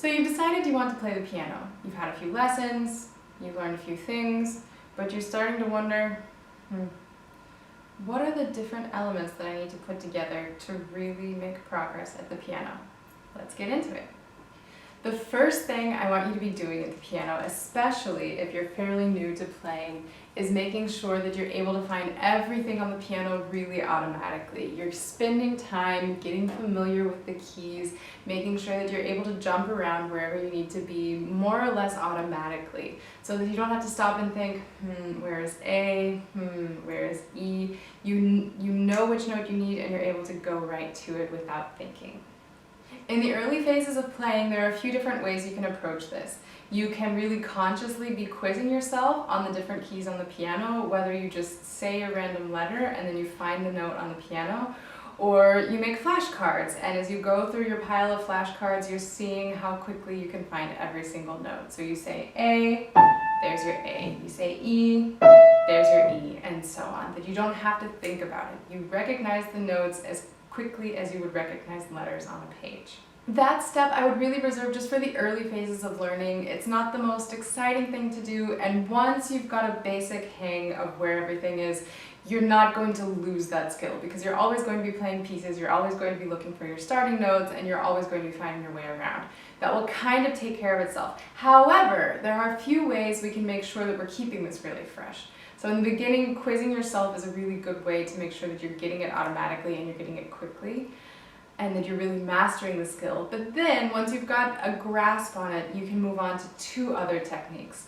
So you've decided you want to play the piano. You've had a few lessons, you've learned a few things, but you're starting to wonder, what are the different elements that I need to put together to really make progress at the piano? Let's get into it. The first thing I want you to be doing at the piano, especially if you're fairly new to playing, is making sure that you're able to find everything on the piano really automatically. You're spending time getting familiar with the keys, making sure that you're able to jump around wherever you need to be more or less automatically, so that you don't have to stop and think, where is A, where is E? You know which note you need and you're able to go right to it without thinking. In the early phases of playing, there are a few different ways you can approach this. You can really consciously be quizzing yourself on the different keys on the piano, whether you just say a random letter and then you find the note on the piano, or you make flashcards, and as you go through your pile of flashcards, you're seeing how quickly you can find every single note. So you say A, there's your A. You say E, there's your E, and so on. That you don't have to think about it. You recognize the notes as quickly as you would recognize letters on a page. That step I would really reserve just for the early phases of learning. It's not the most exciting thing to do, and once you've got a basic hang of where everything is, you're not going to lose that skill, because you're always going to be playing pieces, you're always going to be looking for your starting notes, and you're always going to be finding your way around. That will kind of take care of itself. However, there are a few ways we can make sure that we're keeping this really fresh. So in the beginning, quizzing yourself is a really good way to make sure that you're getting it automatically and you're getting it quickly, and that you're really mastering the skill. But then, once you've got a grasp on it, you can move on to two other techniques.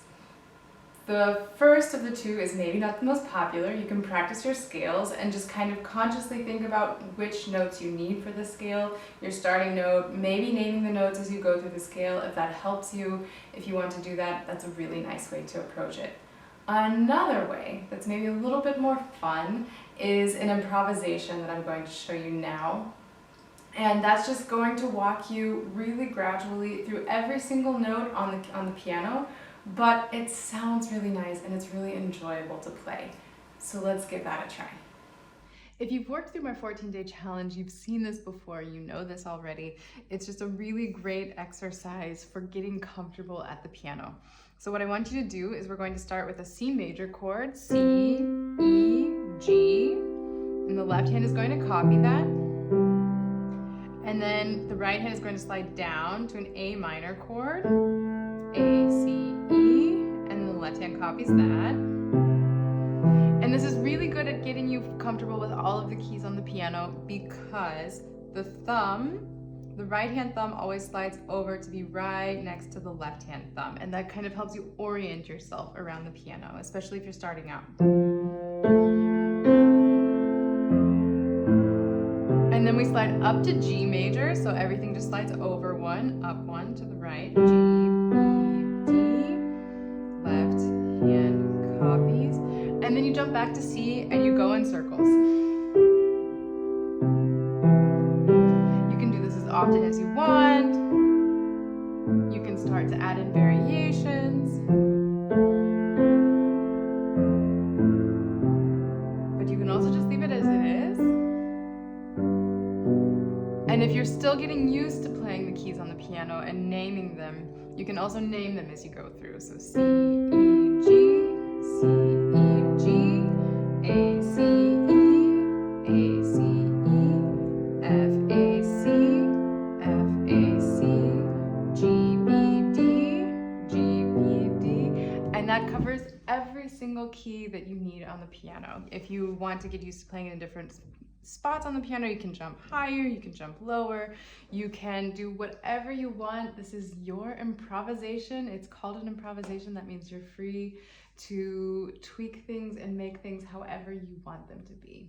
The first of the two is maybe not the most popular. You can practice your scales and just kind of consciously think about which notes you need for the scale, your starting note, maybe naming the notes as you go through the scale. If that helps you, if you want to do that, that's a really nice way to approach it. Another way that's maybe a little bit more fun is an improvisation that I'm going to show you now. And that's just going to walk you really gradually through every single note on the piano, but it sounds really nice and it's really enjoyable to play. So let's give that a try. If you've worked through my 14-day challenge, you've seen this before, you know this already. It's just a really great exercise for getting comfortable at the piano. So what I want you to do is we're going to start with a C major chord, C, E, G, and the left hand is going to copy that. And then the right hand is going to slide down to an A minor chord, A, C, E, and the left hand copies that. And this is really good at getting you comfortable with all of the keys on the piano, because the thumb, the right hand thumb, always slides over to be right next to the left hand thumb, and that kind of helps you orient yourself around the piano, especially if you're starting out. And then we slide up to G major, so everything just slides over one, up one to the right, G, B, D, left hand copies, and then you jump back to C and you go in circles. You can do this as often as you want. You can start to add in variations. But you can also just leave it as it is. And if you're still getting used to playing the keys on the piano and naming them, you can also name them as you go through. So C, E, G, C, E, G, A, C, E, A, C, E, F, A, C, F, A, C, G, B, D, G, B, D. And that covers every single key that you need on the piano. If you want to get used to playing in different spots on the piano, you can jump higher, you can jump lower, you can do whatever you want. This is your improvisation. It's called an improvisation. That means you're free to tweak things and make things however you want them to be.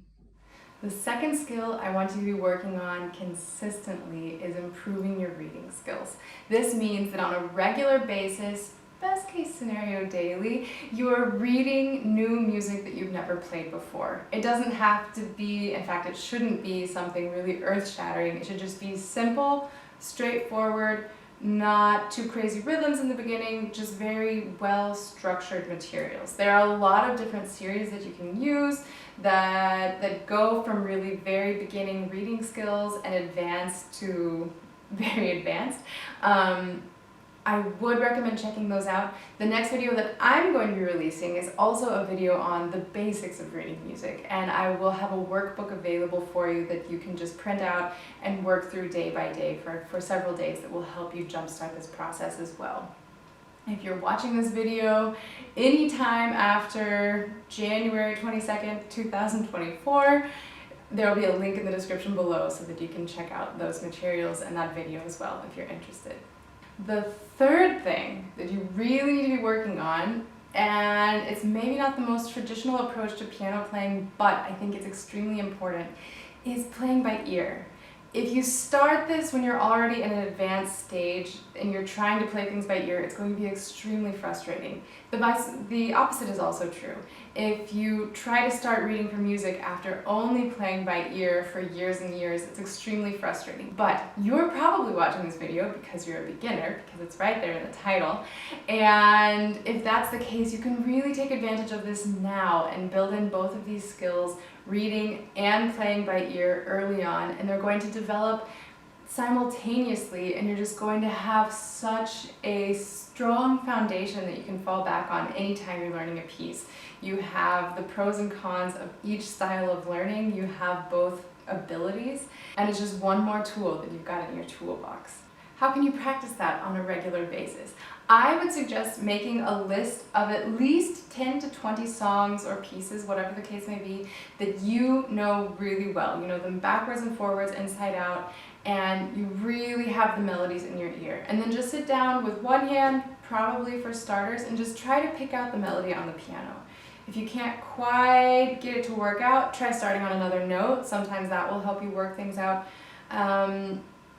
The second skill I want you to be working on consistently is improving your reading skills. This means that on a regular basis, best case scenario daily, you are reading new music that you've never played before. It doesn't have to be, in fact it shouldn't be something really earth-shattering. It should just be simple, straightforward, not too crazy rhythms in the beginning, just very well-structured materials. There are a lot of different series that you can use that go from really very beginning reading skills and advanced to very advanced. I would recommend checking those out. The next video that I'm going to be releasing is also a video on the basics of reading music, and I will have a workbook available for you that you can just print out and work through day by day for several days that will help you jumpstart this process as well. If you're watching this video anytime after January 22nd, 2024, there will be a link in the description below so that you can check out those materials and that video as well if you're interested. The third thing that you really need to be working on, and it's maybe not the most traditional approach to piano playing, but I think it's extremely important, is playing by ear. If you start this when you're already in an advanced stage and you're trying to play things by ear, it's going to be extremely frustrating. The opposite is also true. If you try to start reading for music after only playing by ear for years and years, it's extremely frustrating. But you're probably watching this video because you're a beginner, because it's right there in the title. And if that's the case, you can really take advantage of this now and build in both of these skills, reading and playing by ear, early on, and they're going to develop simultaneously, and you're just going to have such a strong foundation that you can fall back on anytime you're learning a piece. You have the pros and cons of each style of learning, you have both abilities, and it's just one more tool that you've got in your toolbox. How can you practice that on a regular basis? I would suggest making a list of at least 10 to 20 songs or pieces, whatever the case may be, that you know really well. You know them backwards and forwards, inside out, and you really have the melodies in your ear. And then just sit down with one hand, probably for starters, and just try to pick out the melody on the piano. If you can't quite get it to work out, try starting on another note. Sometimes that will help you work things out.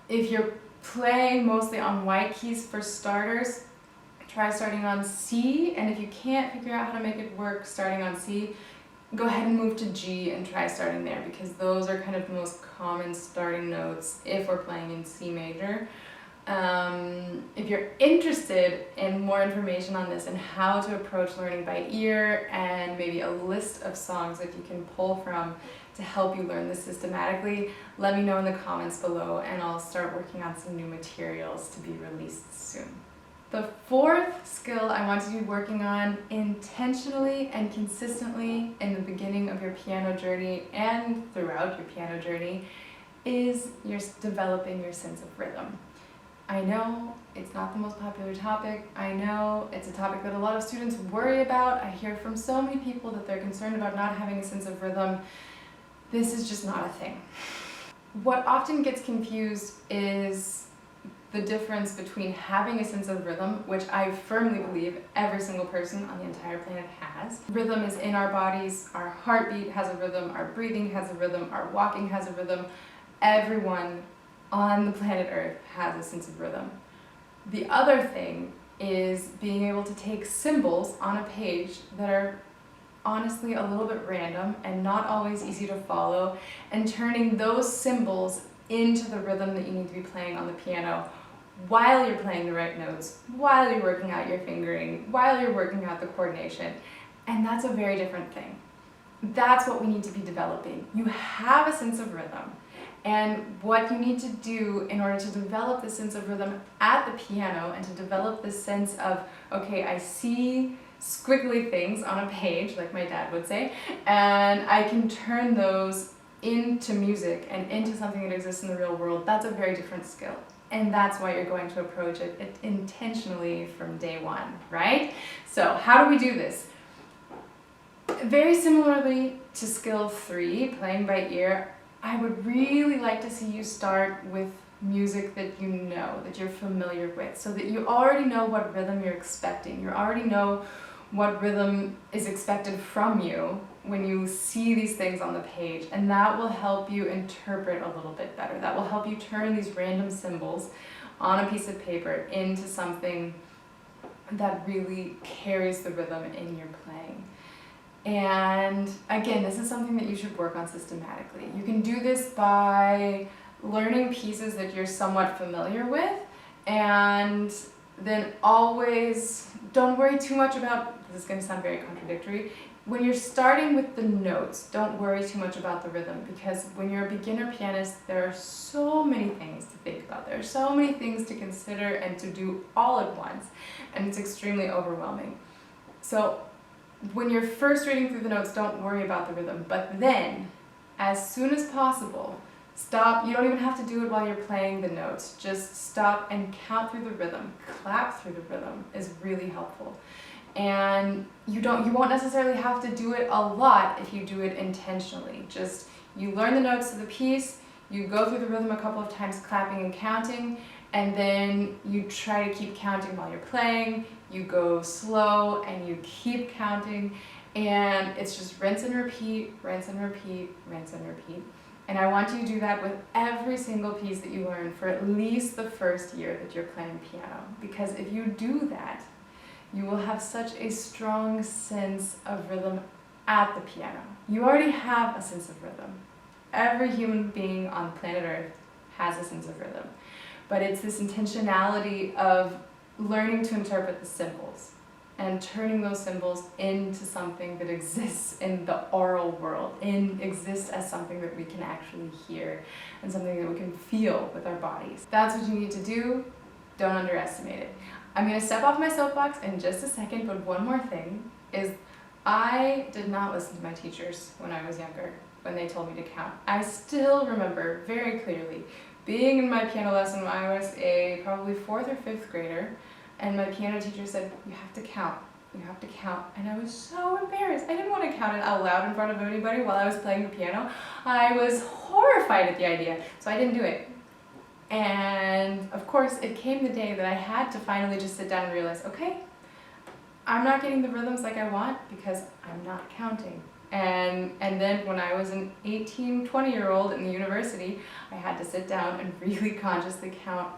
If you're playing mostly on white keys for starters, try starting on C, and if you can't figure out how to make it work starting on C, go ahead and move to G and try starting there, because those are kind of the most common starting notes if we're playing in C major. If you're interested in more information on this and how to approach learning by ear, and maybe a list of songs that you can pull from to help you learn this systematically, let me know in the comments below, and I'll start working on some new materials to be released soon. The fourth skill I want you to be working on intentionally and consistently in the beginning of your piano journey and throughout your piano journey is developing your sense of rhythm. I know it's not the most popular topic. I know it's a topic that a lot of students worry about. I hear from so many people that they're concerned about not having a sense of rhythm. This is just not a thing. What often gets confused is the difference between having a sense of rhythm, which I firmly believe every single person on the entire planet has. Rhythm is in our bodies. Our heartbeat has a rhythm, our breathing has a rhythm, our walking has a rhythm. Everyone on the planet Earth has a sense of rhythm. The other thing is being able to take symbols on a page that are honestly a little bit random and not always easy to follow, and turning those symbols into the rhythm that you need to be playing on the piano while you're playing the right notes, while you're working out your fingering, while you're working out the coordination. And that's a very different thing. That's what we need to be developing. You have a sense of rhythm, and what you need to do in order to develop the sense of rhythm at the piano and to develop this sense of, okay, I see squiggly things on a page, like my dad would say, and I can turn those into music and into something that exists in the real world. That's a very different skill. And that's why you're going to approach it intentionally from day one, right? So how do we do this? Very similarly to skill 3, playing by ear, I would really like to see you start with music that you know, that you're familiar with, so that you already know what rhythm you're expecting. You already know what rhythm is expected from you when you see these things on the page, and that will help you interpret a little bit better. That will help you turn these random symbols on a piece of paper into something that really carries the rhythm in your playing. And again, this is something that you should work on systematically. You can do this by learning pieces that you're somewhat familiar with, and then always don't worry too much about, this is going to sound very contradictory, When you're starting with the notes, don't worry too much about the rhythm, because when you're a beginner pianist, there are so many things to think about. There are so many things to consider and to do all at once, and it's extremely overwhelming. So when you're first reading through the notes, don't worry about the rhythm, but then, as soon as possible, stop. You don't even have to do it while you're playing the notes. Just stop and count through the rhythm. Clap through the rhythm is really helpful. And you won't necessarily have to do it a lot if you do it intentionally. Just, you learn the notes of the piece, you go through the rhythm a couple of times clapping and counting, and then you try to keep counting while you're playing. You go slow and you keep counting, and it's just rinse and repeat, rinse and repeat, rinse and repeat. And I want you to do that with every single piece that you learn for at least the first year that you're playing piano. Because if you do that, you will have such a strong sense of rhythm at the piano. You already have a sense of rhythm. Every human being on planet Earth has a sense of rhythm. But it's this intentionality of learning to interpret the symbols and turning those symbols into something that exists in the oral world, exists as something that we can actually hear and something that we can feel with our bodies. That's what you need to do. Don't underestimate it. I'm going to step off my soapbox in just a second, but one more thing is I did not listen to my teachers when I was younger, when they told me to count. I still remember very clearly being in my piano lesson when I was a probably 4th or 5th grader, and my piano teacher said, you have to count, you have to count. And I was so embarrassed. I didn't want to count it out loud in front of anybody while I was playing the piano. I was horrified at the idea, so I didn't do it. And of course, it came the day that I had to finally just sit down and realize, okay, I'm not getting the rhythms like I want because I'm not counting. And then when I was an 18, 20-year-old in the university, I had to sit down and really consciously count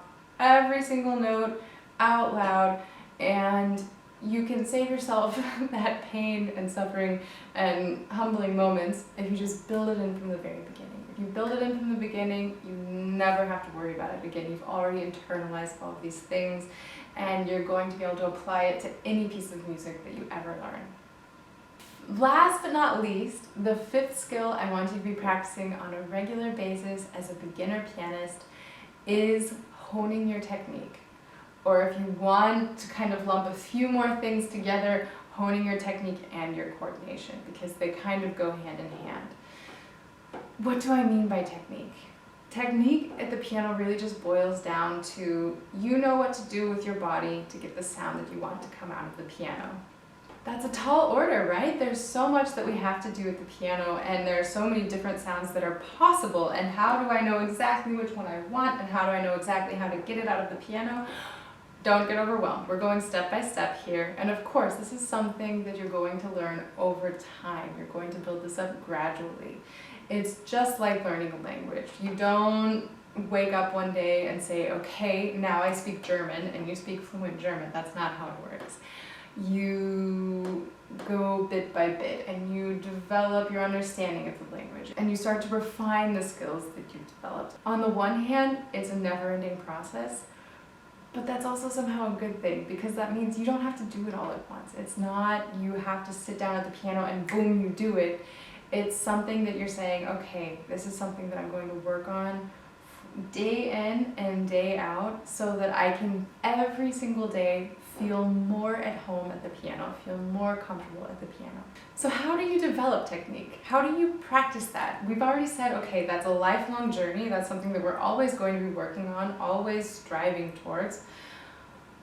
every single note out loud. And you can save yourself that pain and suffering and humbling moments if you just build it in from the very beginning. If you build it in from the beginning, you never have to worry about it again. You've already internalized all of these things, and you're going to be able to apply it to any piece of music that you ever learn. Last but not least, the 5th skill I want you to be practicing on a regular basis as a beginner pianist is honing your technique. Or if you want to kind of lump a few more things together, honing your technique and your coordination, because they kind of go hand in hand. What do I mean by technique? Technique at the piano really just boils down to, you know what to do with your body to get the sound that you want to come out of the piano. That's a tall order, right? There's so much that we have to do at the piano, and there are so many different sounds that are possible, and how do I know exactly which one I want, and how do I know exactly how to get it out of the piano? Don't get overwhelmed. We're going step by step here, and of course this is something that you're going to learn over time. You're going to build this up gradually. It's just like learning a language. You don't wake up one day and say, okay, now I speak German, and you speak fluent German. That's not how it works. You go bit by bit, and you develop your understanding of the language, and you start to refine the skills that you've developed. On the one hand, it's a never-ending process, but that's also somehow a good thing, because that means you don't have to do it all at once. It's not you have to sit down at the piano and boom, you do it. It's something that you're saying, okay, this is something that I'm going to work on day in and day out, so that I can every single day feel more at home at the piano, feel more comfortable at the piano. So how do you develop technique? How do you practice that? We've already said, okay, that's a lifelong journey. That's something that we're always going to be working on, always striving towards.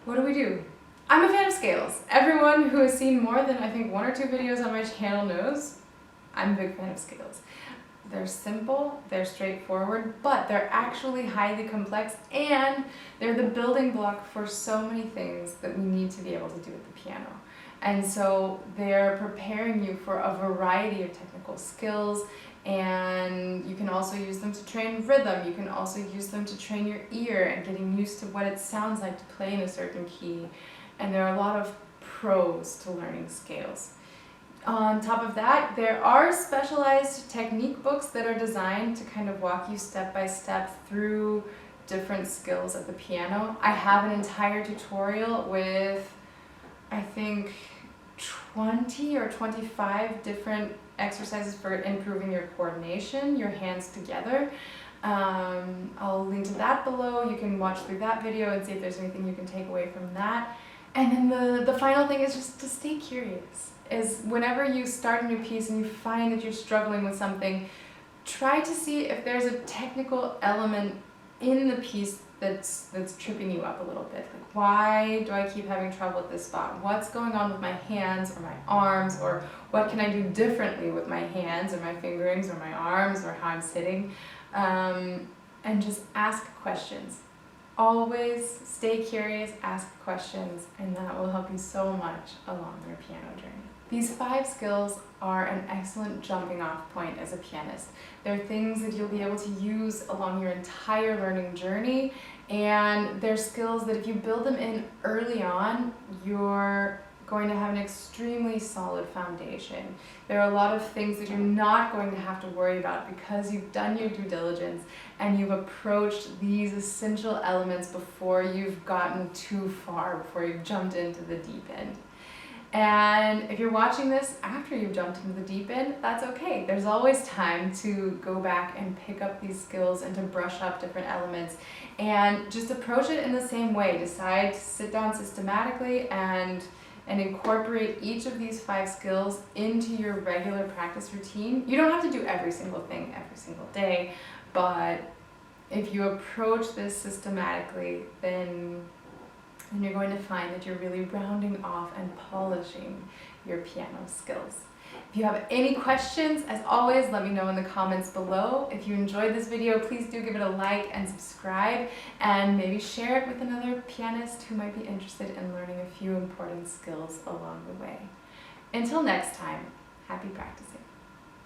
What do? I'm a fan of scales. Everyone who has seen more than, I think, 1 or 2 videos on my channel knows I'm a big fan of scales. They're simple, they're straightforward, but they're actually highly complex, and they're the building block for so many things that we need to be able to do at the piano. And so they're preparing you for a variety of technical skills, and you can also use them to train rhythm. You can also use them to train your ear and getting used to what it sounds like to play in a certain key. And there are a lot of pros to learning scales. On top of that, there are specialized technique books that are designed to kind of walk you step by step through different skills at the piano. I have an entire tutorial with, I think, 20 or 25 different exercises for improving your coordination, your hands together. I'll link to that below. You can watch through that video and see if there's anything you can take away from that. And then the final thing is just to stay curious. Is whenever you start a new piece and you find that you're struggling with something, try to see if there's a technical element in the piece that's tripping you up a little bit. Like, why do I keep having trouble at this spot? What's going on with my hands or my arms, or what can I do differently with my hands or my fingerings or my arms or how I'm sitting? And just ask questions. Always stay curious, ask questions, and that will help you so much along your piano journey. These 5 skills are an excellent jumping off point as a pianist. They're things that you'll be able to use along your entire learning journey, and they're skills that if you build them in early on, you're going to have an extremely solid foundation. There are a lot of things that you're not going to have to worry about because you've done your due diligence and you've approached these essential elements before you've gotten too far, before you've jumped into the deep end. And if you're watching this after you've jumped into the deep end, that's okay. There's always time to go back and pick up these skills and to brush up different elements and just approach it in the same way. Decide to sit down systematically and incorporate each of these 5 skills into your regular practice routine. You don't have to do every single thing every single day, but if you approach this systematically, then you're going to find that you're really rounding off and polishing your piano skills. If you have any questions, as always, let me know in the comments below. If you enjoyed this video, please do give it a like and subscribe, and maybe share it with another pianist who might be interested in learning a few important skills along the way. Until next time, happy practicing.